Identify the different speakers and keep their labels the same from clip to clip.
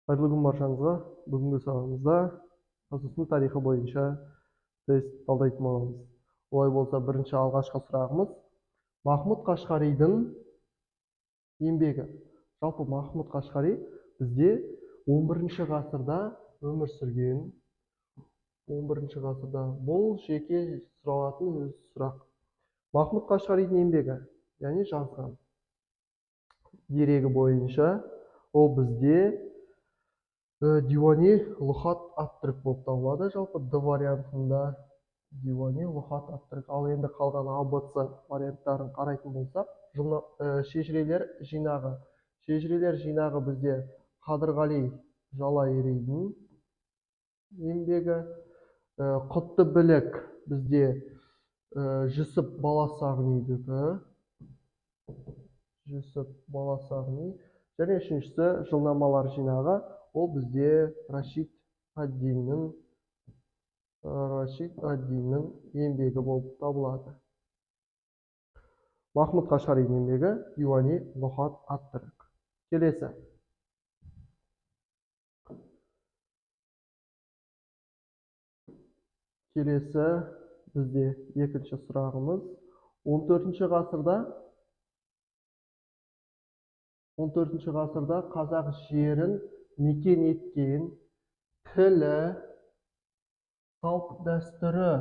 Speaker 1: Қайырлы күн баршаңызға. Бүгінгі сабағымызда Қазақстан тарихы бойынша тест талдайтын боламыз. Олай болса, бірінші алғашқы сұрағымыз Махмұд Қашқаридың еңбегі. Жалпы Махмұд Қашқари бізде 11-ші ғасырда өмір сүрген. 11-ші ғасырда бұл жеке сұралатын өз сұрақ. Махмұд Қашқаридің еңбегі, яғни жазған дерегі бойынша ол бізде Дивани Лұхат ат-Түрк болып табылады. Жалпы Д вариантында Дивани Лұхат ат-Түрк. Ал енді қалған АБЦ варианттарын қарайтын болсақ, шежірелер жинағы. Шежірелер жинағы бізде Қадырғали Жалайыридің еңбегі. Құтты білік бізде Жүсіп Баласағұнидікі. Жүсіп Баласағұни. Және үшіншісі жылнамалар жинағы. Ол бізде Рашид ад-Диннің еңбегі болып табылады. Махмұд Қашқаридің еңбегі Дивани Лұхат ат-Түрк. Келесі. Келесі бізде екінші сұрағымыз 14-ші ғасырда қазақ жерін мекен еткен тілі, салт дәстүрі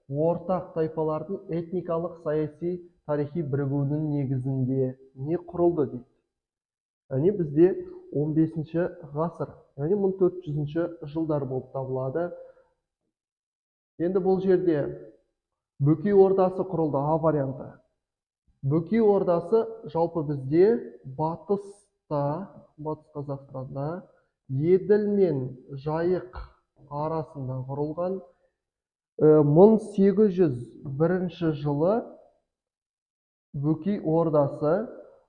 Speaker 1: ортақ тайпалардың этникалық, саяси, тарихи бірігуінің негізінде не құрылды дейді. Яғни бізде 15-ші ғасыр, яғни 1400-ші жылдар болып табылады. Енді бұл жерде Бөкей ордасы құрылды, А варианты. Бөкей ордасы жалпы бізде батыс Қазақстанда Еділ мен Жайық арасында құрылған. 1801 жылы Бөкей ордасы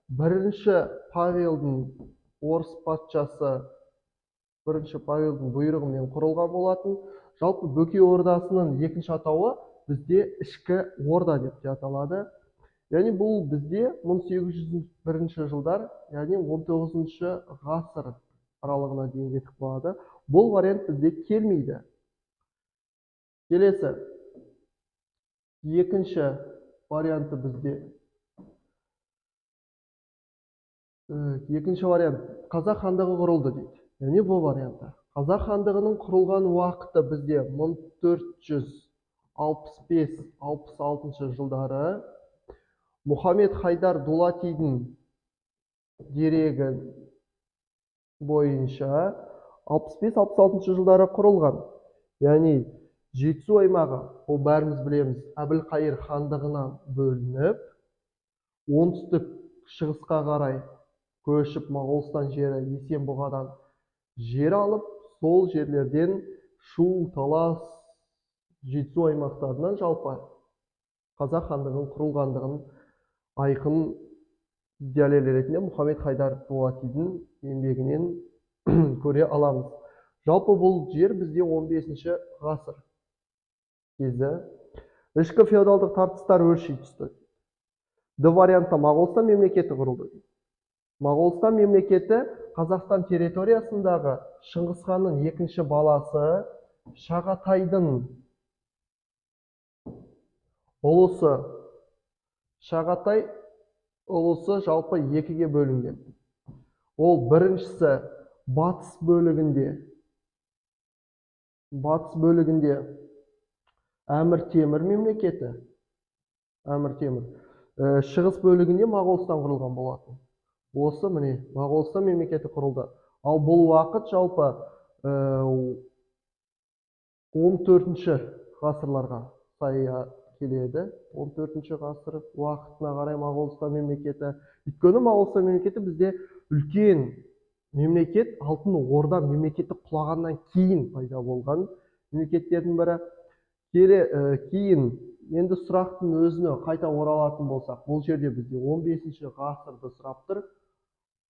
Speaker 1: бірінші Павелдің орыс патшасы бірінші Павелдің бұйрығымен құрылған болатын. Жалпы Бөкей ордасының екінші атауы бізде ішкі орда деп аталады. Яғни бұл бізде 1801 жылдар, яғни 19-шы ғасыр аралығына дейін кетіп қалады. Бұл вариант бізде келмейді. Келесі. Екінші варианты бізде. Екінші вариант Қазақ хандығы құрылды дейді. Яғни бұл варианты. Қазақ хандығының құрылған уақыты бізде 1465-66 жылдары. Мұхаммед Хайдар Дулатидің дерегі бойынша 65-66 жылдары құрылған. Яғни Жетісу аймағы, ол бәріміз білеміз, Әбілқайыр хандығынан бөлініп, оңтүстік шығысқа қарай көшіп Моғолстан жері Есенбұғадан жер алып, сол жерлерден Шу, Талас, Жетісу аймақтарынан жалпы Қазақ хандығының құрылғандығын айқын дәлел ретінде Мұхаммед Хайдар Дулатидің еңбегінен көре аламыз. Жалпы бұл жер бізде 15-ші ғасыр кезі. Ішкі феодалдық тартыстар өрши түсті. Д вариантта Моғолстан мемлекеті құрылды. Моғолстан мемлекеті Қазақстан территориясындағы Шыңғысханның екінші баласы Шағатайдың ұлысы. Шағатай ұлысы жалпы екіге бөлінген. Ол біріншісі батыс бөлігінде Әмір Темір мемлекеті. Шығыс бөлігінде Моғолстан құрылған болатын. Осы міне Моғолстан мемлекеті құрылды. Ал бұл уақыт жалпы 14-ші ғасырларға сая келеді. 14-ші ғасыр уақытына қарай Моғолстан мемлекеті. Өйткені Моғолстан мемлекеті бізде үлкен мемлекет, алтын орда мемлекеті құлағаннан кейін пайда болған мемлекеттердің бірі. Кейін енді сұрақтың өзіне қайта оралатын болсақ, бұл жерде бізде 15-ші ғасырды сұрап тұр.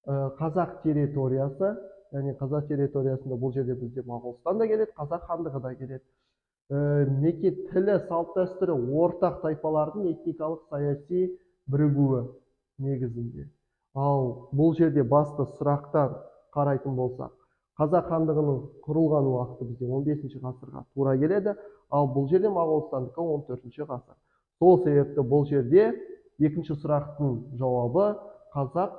Speaker 1: Қазақ территориясы, яғни Қазақ территориясында бұл жерде бізде Моғолстан да келеді, Қазақ хандығы да келеді. Мекен тілі, салт дәстүрі ортақ тайпалардың этникалық, саяси бірігуі негізінде. Ал бұл жерде басты сұрақтан қарайтын болсақ, қазақ хандығының құрылған уақыты бізде 15 ғасырға тура келеді, ал бұл жерде Моғолстандікі 14 ғасыр. Сол себепті бұл жерде екінші сұрақтың жауабы қазақ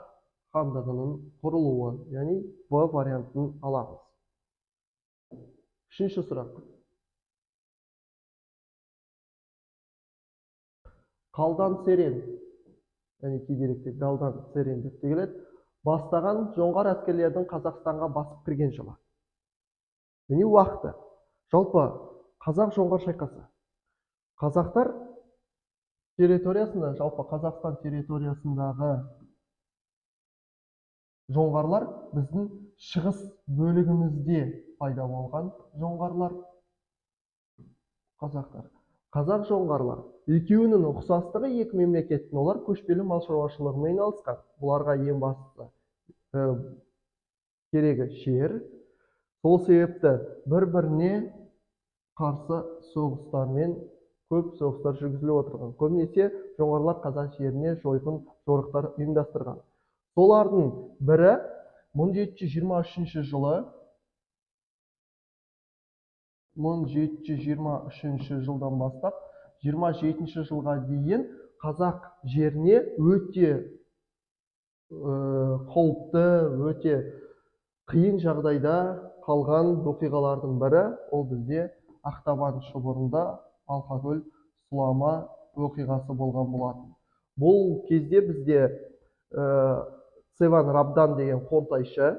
Speaker 1: хандығының құрылуы, яғни В вариантын аламыз. Үшінші сұрақ. Қалдан Серен, яғни кейдеректе Қалдан Серен деп те келеді, бастаған жоңғар әскерлердің Қазақстанға басып кірген жылы. Яғни уақыты. Жалпы қазақ-жоңғар шайқасы. Қазақтар территориясында, жалпы Қазақстан территориясындағы жоңғарлар біздің шығыс бөлігімізде пайда болған жоңғарлар. Қазақтар. Қазақ жоңғарлар. Екеуінің ұқсастығы екі мемлекеттің, олар көшпелі мал шаруашылығымен айналысқан. Бұларға ең бастысы керегі жер. Сол себепті бір-біріне қарсы соғыстармен көп соғыстар жүргізіліп отырған. Көбінесе жоңғарлар қазақ жеріне жойқын жорықтар ұйымдастырған. Солардың бірі 1723 жылы 1723 жылдан бастап 27 жылға дейін қазақ жеріне өте қауіпті, өте қиын жағдайда қалған оқиғалардың бірі ол бізде Ақтабан шұбырында Алқакөл сұлама оқиғасы болған болатын. Бұл кезде бізде Севан Рабдан деген қонтайшы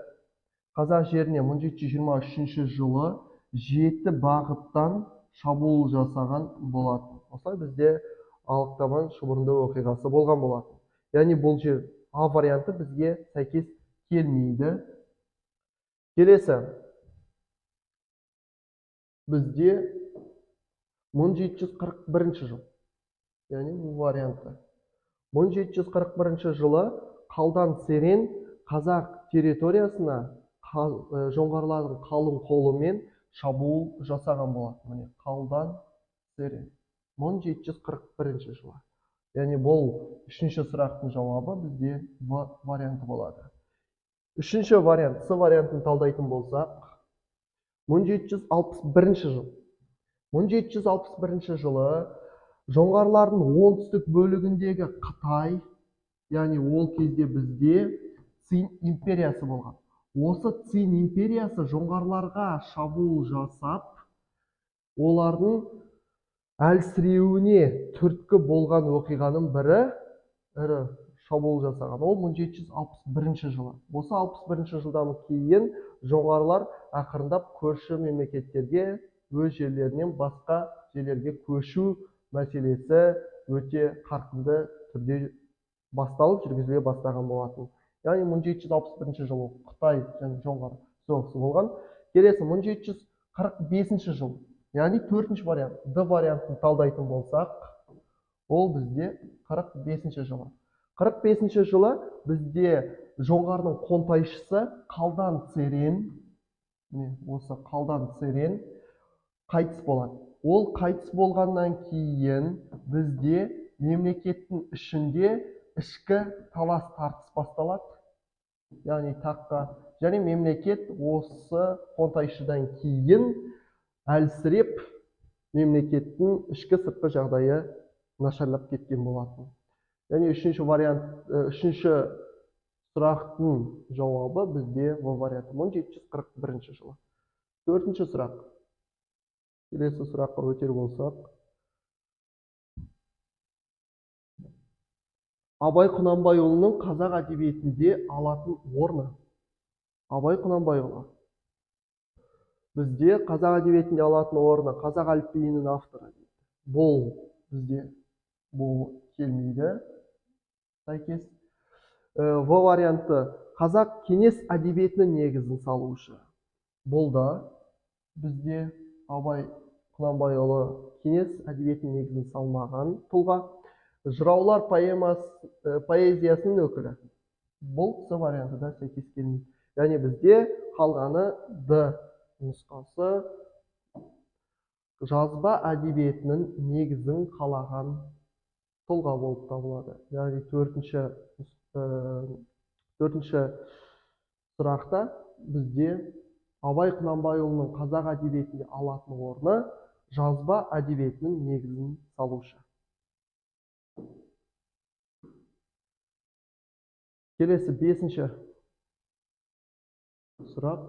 Speaker 1: қазақ жеріне 1723 жылы 7 бағыттан шабуыл жасаған болатын. Осылай бізде Ақтабан шұбырында оқиғасы болған болатын. Яғни бұл жер А варианты бізге сәйкес келмейді. Келесі. Бізде 1741 жыл. Яғни бұл варианты. 1741 жылы Қалдан Серен қазақ территориясына жоңғарлардың қалың қолымен шабуыл жасаған болатын. Міне Қалдан Серен 1741 жылы. Яғни бұл үшінші сұрақтың жауабы бізде В варианты болады. Үшінші вариант, С вариантын талдайтын болсақ, 1761 жыл. 1761 жылы жоңғарлардың оңтүстік бөлігіндегі Қытай, яғни ол кезде бізде Цин империясы болған. Осы Цин империясы жоңғарларға шабуыл жасап, олардың әлсіреуіне түрткі болған оқиғаның бірі шабуыл жасаған. Ол 1761 жылы. Осы 61 жылдан кейін жоңғарлар ақырындап көрші мемлекеттерге өз жерлерінен басқа жерлерге көшу мәселесі өте қарқынды түрде басталып жүргізіле бастаған болатын. Яғни 1761 жылы Қытай және жоңғар соғысы болған. Келесі 1745 жыл. Яғни төртінші вариант, Д вариантын талдайтын болсақ, ол бізде 45 жылы. 45 жылы бізде жоңғардың қонтайшысы Қалдан Серен, осы Қалдан Серен қайтыс болады. Ол қайтыс болғаннан кейін бізде мемлекеттің ішінде ішкі талас тартыс басталады. Яғни таққа және мемлекет осы қонтайшыдан кейін әлсіреп мемлекеттің ішкі сыртқы жағдайы нашарлап кеткен болатын. Яғни үшінші сұрақтың жауабы бізде В варианты 1741 жылы. Төртінші сұрақ. Келесі сұраққа өтер болсақ. Абай Құнанбайұлының қазақ әдебиетінде алатын орны. Абай Құнанбайұлы. Бізде қазақ әдебиетінде алатын орны қазақ әліпбиінің авторы. Бұл бізде бұл келмейді. Сәйкес. В варианты қазақ кеңес әдебиетінің негізін салушы. Бұл да бізде Абай Құнанбайұлы кеңес әдебиетінің негізін салмаған тұлға. Жыраулар поэзиясының өкілі. Бұл С варианты да сәйкес келмейді. Яғни бізде қалғаны Д нұсқасы жазба әдебиетінің негізін қалаған тұлға болып табылады. Яғни төртінші сұрақта бізде Абай Құнанбайұлының қазақ әдебиетінде алатын орны жазба әдебиетінің негізін салушы. Келесі 5-ші сұрақ.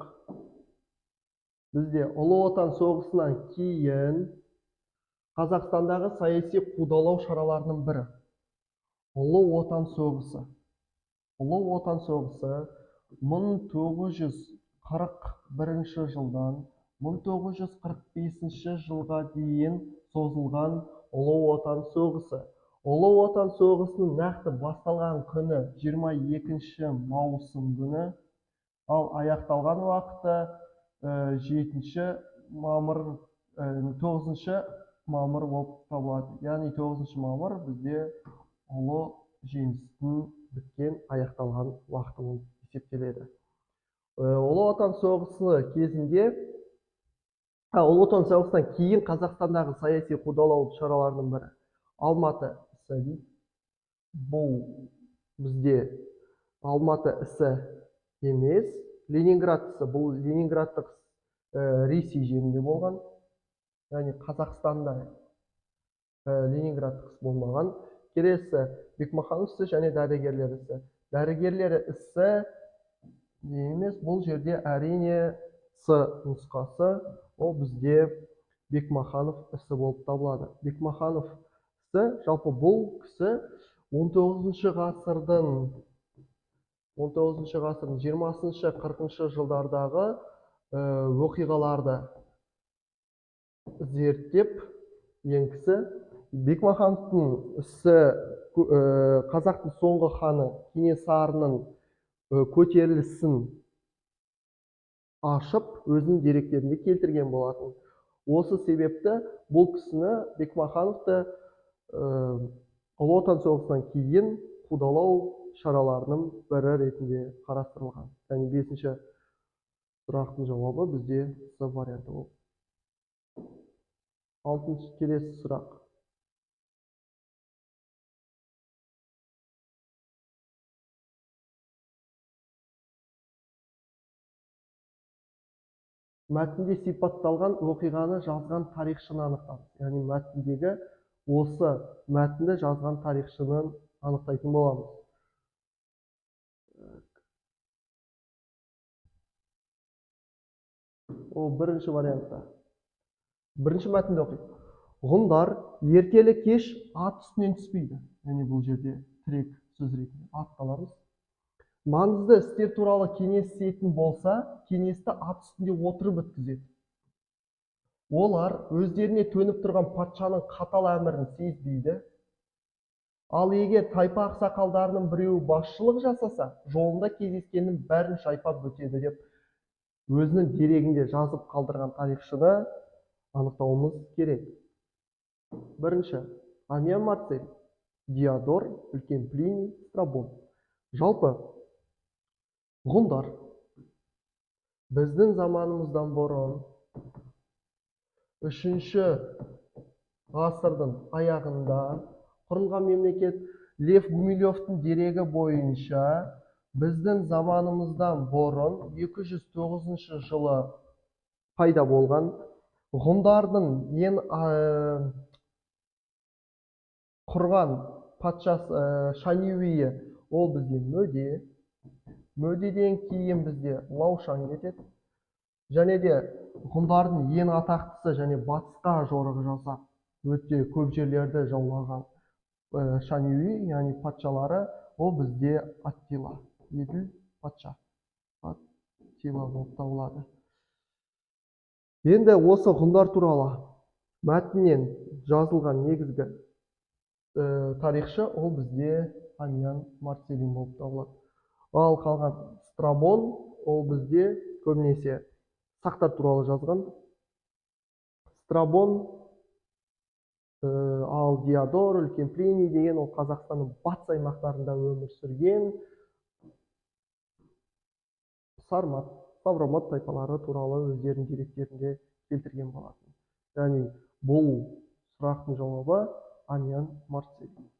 Speaker 1: Бізде Ұлы Отан соғысынан кейін Қазақстандағы саяси қудалау шараларының бірі Ұлы Отан соғысы. Ұлы Отан соғысы 1941 жылдан 1945 жылға дейін созылған Ұлы Отан соғысы. Ұлы Отан соғысының нақты басталған күні 22 маусым күні, ал аяқталған уақыты 9 мамыр болып табылады. Яғни 9 мамыр бізде ұлы жеңістің біткен, аяқталған уақыты болып есептеледі. Ұлы Отан соғысы кезінде, Ұлы Отан соғысынан кейін Қазақстандағы саяси қудалау шараларының бірі Алматы ісі. Бұл бізде Алматы ісі емес, Ленинград ісі. Бұл Ленинградтық Ресей жерінде болған, яғни Қазақстанда Ленинградтық іс болмаған. Келесі Бекмаханов ісі және дәрігерлер ісі. Дәрігерлер ісі емес, бұл жерде әрине С нұсқасы, ол бізде Бекмаханов ісі болып табылады. Бекмаханов ісі, жалпы бұл кісі 19 ғасырдың 20-40 жылдардағы оқиғаларды зерттеп ең кісі. Бекмахановтың ісі қазақтың соңғы ханы Кенесарының көтерілісін ашып, өзінің деректерінде келтірген болатын. Осы себепті бұл кісіні Бекмахановты Ұлы Отан соғысынан кейін қудалау шараларының бірі ретінде қарастырылған. Яғни 5-ші сұрақтың жауабы бізде С варианты болды. 6-шы келесі сұрақ. Мәтінде сипатталған оқиғаны жазған тарихшыны анықтаңыз. Яғни мәтіндегі осы мәтінді жазған тарихшыны анықтайтын боламыз. Ол бірінші вариантта. Бірінші мәтінді оқиық. Ғұндар ертелі кеш ат үстінен түспейді. Яғни бұл жерде тірек сөз ретінде ат қаларыз. Маңызды істер туралы кеңесетін болса, кеңесті ат үстінде отырып өткізеді. Олар өздеріне төніп тұрған патшаның қатал әмірін сезбейді. Ал егер тайпа ақсақалдарының біреуі басшылық жасаса, жолында кездескеннің бәрін шайпап өтеді деп өзінің дерегінде жазып қалдырған тарихшыны анықтауымыз керек. Бірінші, Амиан Марсель, Диодор, Үлкен Плиний, Страбон. Жалпы ғұндар біздің заманымыздан бұрын 3-ші ғасырдың аяғында құрылған мемлекет. Лев Гумилевтің дерегі бойынша біздің заманымыздан бұрын 209 жылы пайда болған. Ғұндардың ең құрған патшасы Шанюи, ол бізде Мөде. Мөдеден кейін бізде Лаушан кетеді. Және де ғұндардың ең атақтысы және батысқа жорық жасап, өте көп жерлерді жаулаған Шанюи, яғни патшалары, ол бізде Аттила, еділ патша. Аттила болып табылады. Енді осы ғұндар туралы мәтіннен жазылған негізгі тарихшы, ол бізде Амиан Марселин болып табылады. Ал қалған Страбон, ол бізде көбінесе сақтар туралы жазған. Страбон, ал Диодор, Үлкен Плиний деген ол Қазақстанның батыс аймақтарында өмір сүрген Сармат, Савромат тайпалары туралы өздерінің деректерінде келтірген болатын. Яғни бұл сұрақтың жауабы Амиан Марселин.